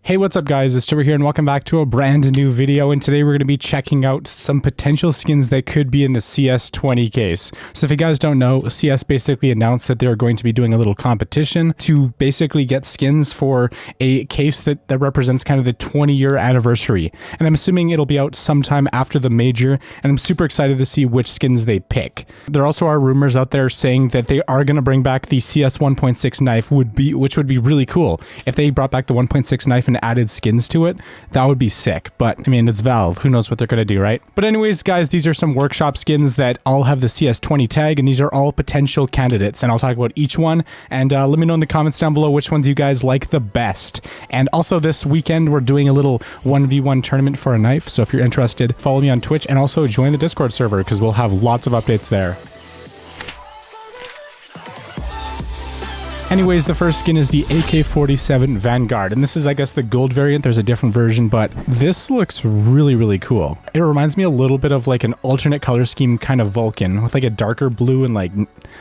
Hey, what's up guys, it's Turbo here and welcome back to a brand new video, and today we're going to be checking out some potential skins that could be in the CS20 case. So if you guys don't know, CS basically announced that they're going to be doing a little competition to basically get skins for a case that represents kind of the 20-year anniversary. And I'm assuming it'll be out sometime after the major, and I'm super excited to see which skins they pick. There also are rumors out there saying that they are going to bring back the CS 1.6 knife, which would be really cool. If they brought back the 1.6 knife and added skins to it, that would be sick. But I mean, it's Valve, who knows what they're gonna do, right? But anyways guys, these are some workshop skins that all have the CS20 tag, and these are all potential candidates, and I'll talk about each one, and let me know in the comments down below which ones you guys like the best. And also this weekend we're doing a little 1v1 tournament for a knife, so if you're interested, follow me on Twitch and also join the Discord server because we'll have lots of updates there. Anyways, the first skin is the AK47 Vanguard, and this is, I guess, the gold variant. There's a different version, but this looks really cool. It reminds me a little bit of like an alternate color scheme kind of Vulcan with like a darker blue and like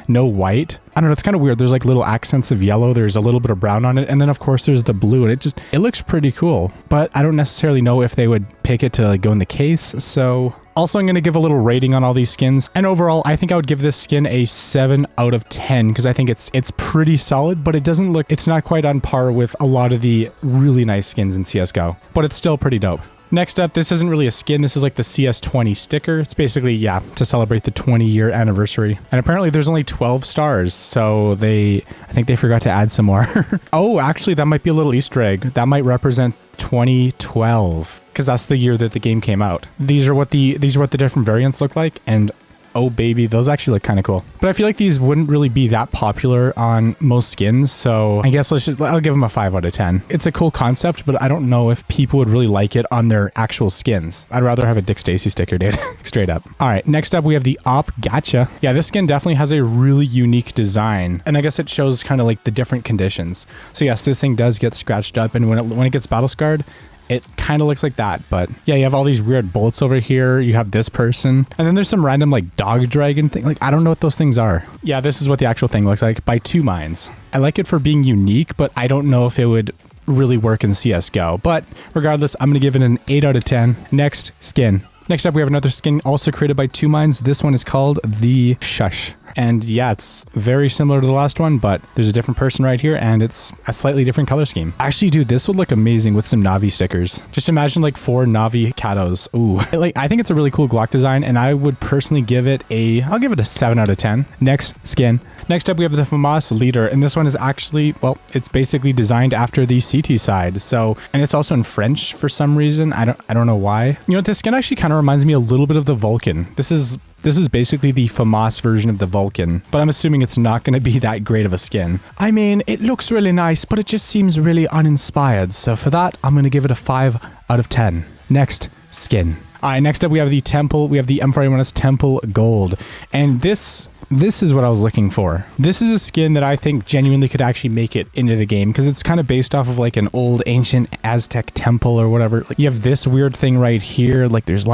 no white. I don't know, it's kind of weird. There's like little accents of yellow, there's a little bit of brown on it, and then of course there's the blue, and it looks pretty cool, but I don't necessarily know if they would pick it to like go in the case, so... Also, I'm going to give a little rating on all these skins, and overall, I think I would give this skin a 7 out of 10 because I think it's pretty solid, but it's not quite on par with a lot of the really nice skins in CSGO, but it's still pretty dope. Next up, this isn't really a skin, this is like the CS20 sticker. It's basically, yeah, to celebrate the 20-year anniversary. And apparently there's only 12 stars, so I think they forgot to add some more. Oh, actually, that might be a little Easter egg. That might represent 2012, because that's the year that the game came out. These are what the different variants look like, and oh baby, those actually look kind of cool. But I feel like these wouldn't really be that popular on most skins, so I guess I'll give them a 5 out of 10. It's a cool concept, but I don't know if people would really like it on their actual skins. I'd rather have a Dick Stacy sticker, dude. Straight up. All right, next up we have the Op Gotcha. Yeah, this skin definitely has a really unique design, and I guess it shows kind of like the different conditions. So yes, this thing does get scratched up, and when it gets battle scarred, it kind of looks like that. But yeah, you have all these weird bullets over here. You have this person. And then there's some random like dog dragon thing. Like, I don't know what those things are. Yeah, this is what the actual thing looks like by 2 Minds. I like it for being unique, but I don't know if it would really work in CSGO. But regardless, I'm going to give it an 8 out of 10. Next skin. Next up, we have another skin also created by 2 Minds. This one is called the Shush. And yeah, it's very similar to the last one, but there's a different person right here, and it's a slightly different color scheme. Actually, dude, this would look amazing with some Navi stickers. Just imagine like 4 Navi Katos. Ooh. Like, I think it's a really cool Glock design, and I would personally give it I'll give it a 7 out of 10. Next skin. Next up, we have the FAMAS Leader, and this one is actually, well, it's basically designed after the CT side. So, and it's also in French for some reason. I don't know why. You know, this skin actually kind of reminds me a little bit of the Vulcan. This is basically the FAMAS version of the Vulcan, but I'm assuming it's not going to be that great of a skin. I mean, it looks really nice, but it just seems really uninspired. So for that, I'm going to give it a 5 out of 10. Next skin. All right, next up we have the Temple. We have the M41's Temple Gold, and this is what I was looking for. This is a skin that I think genuinely could actually make it into the game because it's kind of based off of like an old ancient Aztec temple or whatever. Like, you have this weird thing right here. Like there's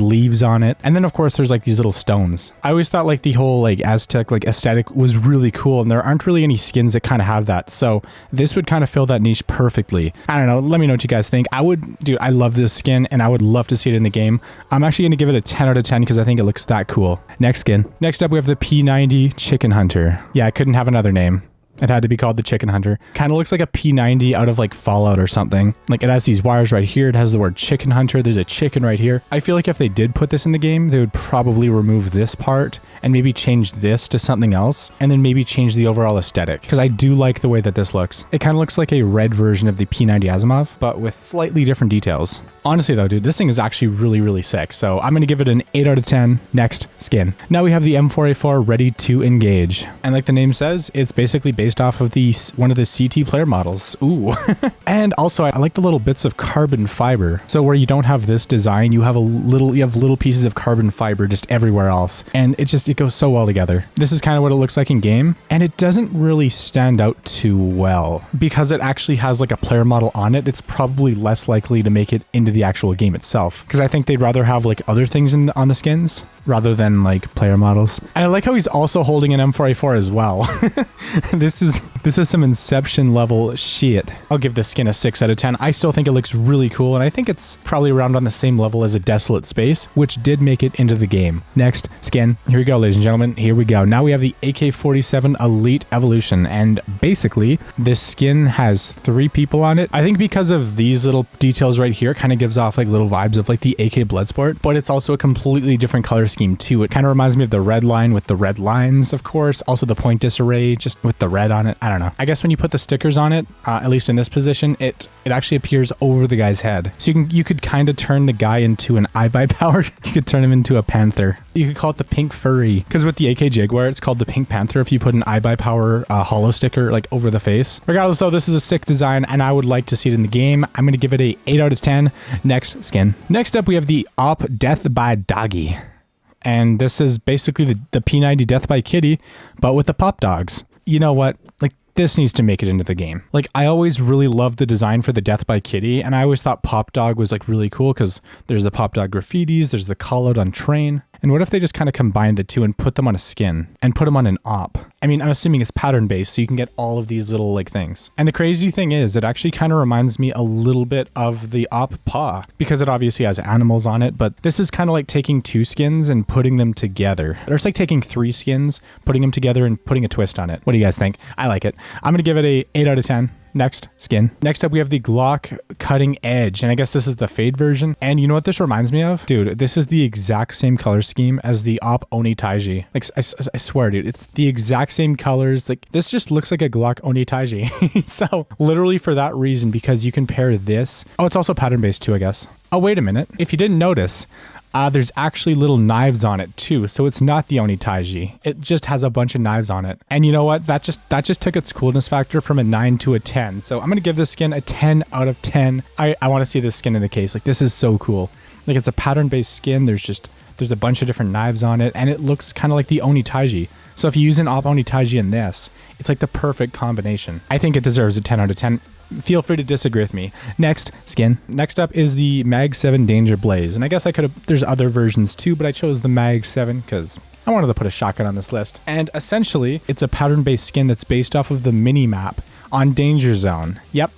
leaves on it. And then of course there's like these little stones. I always thought like the whole like Aztec like aesthetic was really cool, and there aren't really any skins that kind of have that. So this would kind of fill that niche perfectly. I don't know. Let me know what you guys think. Dude, I love this skin and I would love to see it in the game. I'm actually going to give it a 10 out of 10 because I think it looks that cool. Next skin. Next up we have the P90 Chicken Hunter. Yeah, I couldn't have another name. It had to be called the Chicken Hunter. Kind of looks like a P90 out of like Fallout or something. Like, it has these wires right here. It has the word Chicken Hunter. There's a chicken right here. I feel like if they did put this in the game, they would probably remove this part and maybe change this to something else, and then maybe change the overall aesthetic, because I do like the way that this looks. It kind of looks like a red version of the P90 Asimov, but with slightly different details. Honestly though, dude, this thing is actually really sick, so I'm going to give it an 8 out of 10. Next skin. Now we have the M4A4 Ready to Engage, and like the name says, it's basically based off of one of the CT player models. Ooh. And also I like the little bits of carbon fiber. So where you don't have this design, you have little pieces of carbon fiber just everywhere else, and it goes so well together. This is kind of what it looks like in game, and it doesn't really stand out too well because it actually has like a player model on it. It's probably less likely to make it into the actual game itself, because I think they'd rather have like other things on the skins rather than like player models. And I like how he's also holding an M4A4 as well. This is This is some Inception level shit. I'll give this skin a 6 out of 10. I still think it looks really cool, and I think it's probably around on the same level as a Desolate Space, which did make it into the game. Next, skin. Here we go, ladies and gentlemen. Here we go. Now we have the AK47 Elite Evolution, and basically, this skin has 3 people on it. I think because of these little details right here, it kind of gives off like little vibes of like the AK Bloodsport, but it's also a completely different color scheme too. It kind of reminds me of the red line with the red lines, of course. Also the point disarray, just with the red on it. I don't know. I guess when you put the stickers on it, at least in this position, it actually appears over the guy's head. So you could kind of turn the guy into an iBuy power. You could turn him into a panther. You could call it the pink furry, because with the AK Jaguar, it's called the pink panther if you put an iBuy power hollow sticker like over the face. Regardless though, this is a sick design and I would like to see it in the game. I'm going to give it a 8 out of 10. Next, skin. Next up, we have the Op Death by Doggy. And this is basically the P90 Death by Kitty, but with the pop dogs. You know what? Like, this needs to make it into the game. Like, I always really loved the design for the Death by Kitty, and I always thought Pop Dog was like really cool because there's the Pop Dog graffitis, there's the call out on train. And what if they just kind of combined the two and put them on a skin and put them on an op? I mean, I'm assuming it's pattern based, so you can get all of these little like things. And the crazy thing is, it actually kind of reminds me a little bit of the op paw because it obviously has animals on it, but this is kind of like taking 2 skins and putting them together. Or it's like taking 3 skins, putting them together and putting a twist on it. What do you guys think? I like it. I'm going to give it a 8 out of 10. Next, skin. Next up, we have the Glock Cutting Edge, and I guess this is the fade version. And you know what this reminds me of? Dude, this is the exact same color scheme as the Op Oni Taiji. Like, I swear, dude, it's the exact same colors. Like, this just looks like a Glock Oni Taiji. So, literally for that reason, because you can pair this. Oh, it's also pattern-based too, I guess. Oh, wait a minute. If you didn't notice, there's actually little knives on it too, so it's not the Oni Taiji. It just has a bunch of knives on it. And you know what? That just took its coolness factor from a 9 to a 10. So I'm gonna give this skin a 10 out of 10. I want to see this skin in the case. Like, this is so cool. Like, it's a pattern-based skin. There's a bunch of different knives on it, and it looks kind of like the Oni Taiji. So if you use an Op Oni Taiji in this, it's like the perfect combination. I think it deserves a 10 out of 10. Feel free to disagree with me. Next, skin. Next up is the Mag 7 Danger Blaze. And I guess I could have, there's other versions too, but I chose the Mag 7 because I wanted to put a shotgun on this list. And essentially, it's a pattern-based skin that's based off of the mini-map on Danger Zone. Yep.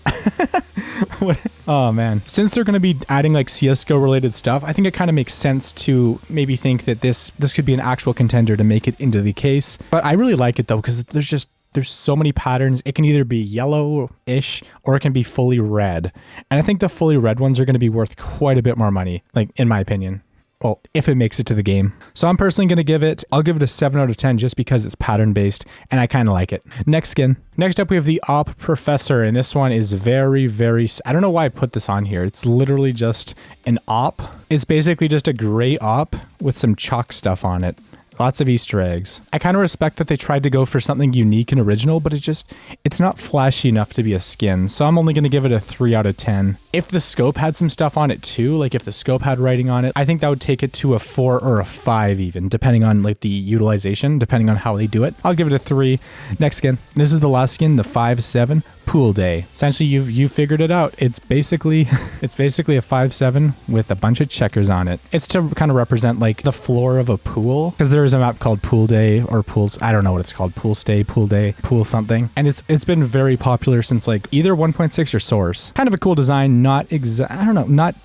Oh man. Since they're going to be adding like CSGO related stuff, I think it kind of makes sense to maybe think that this could be an actual contender to make it into the case. But I really like it though, because there's so many patterns. It can either be yellow-ish or it can be fully red. And I think the fully red ones are going to be worth quite a bit more money, like in my opinion. Well, if it makes it to the game. So I'm personally going to I'll give it a 7 out of 10 just because it's pattern-based and I kind of like it. Next skin. Next up, we have the Op Professor, and this one is very, very, I don't know why I put this on here. It's literally just an op. It's basically just a gray op with some chalk stuff on it. Lots of Easter eggs. I kind of respect that they tried to go for something unique and original, but it's not flashy enough to be a skin. So I'm only going to give it a 3 out of 10. If the scope had some stuff on it too, like if the scope had writing on it, I think that would take it to a 4 or a 5 even, depending on like the utilization, depending on how they do it. I'll give it a 3. Next skin. This is the last skin, the 5.7 Pool Day. Essentially, you figured it out. It's basically a 5.7 with a bunch of checkers on it. It's to kind of represent like the floor of a pool, because there is a map called Pool Day or Pools. I don't know what it's called. Pool Stay, Pool Day, Pool something. And it's been very popular since like either 1.6 or Source. Kind of a cool design. Not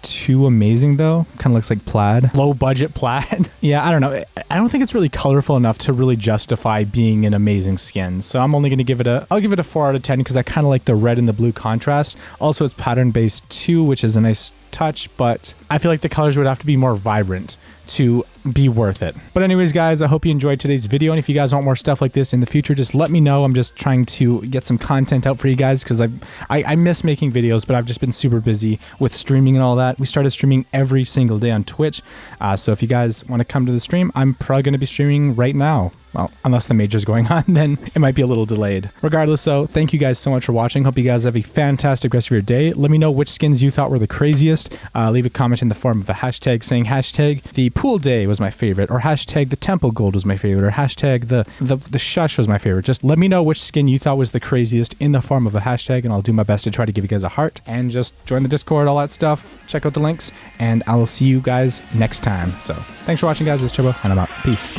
too amazing though. Kind of looks like plaid. Low budget plaid. Yeah, I don't know. I don't think it's really colorful enough to really justify being an amazing skin. So I'm only going to I'll give it a 4 out of 10 because I kind of like the red and the blue contrast. Also, it's pattern based too, which is a nice touch, but I feel like the colors would have to be more vibrant to be worth it. But anyways, guys, I hope you enjoyed today's video, and if you guys want more stuff like this in the future, just let me know. I'm just trying to get some content out for you guys because I miss making videos, but I've just been super busy with streaming and all that. We started streaming every single day on Twitch, so if you guys want to come to the stream, I'm probably going to be streaming right now. Well, unless the major's going on, then it might be a little delayed. Regardless though, thank you guys so much for watching. Hope you guys have a fantastic rest of your day. Let me know which skins you thought were the craziest. Leave a comment in the form of a hashtag saying hashtag the Pool Day was my favorite, or hashtag the Temple Gold was my favorite, or hashtag the Shush was my favorite. Just let me know which skin you thought was the craziest in the form of a hashtag, and I'll do my best to try to give you guys a heart. And just join the Discord, all that stuff. Check out the links, and I will see you guys next time. So thanks for watching, guys. This is Turbo, and I'm out. Peace.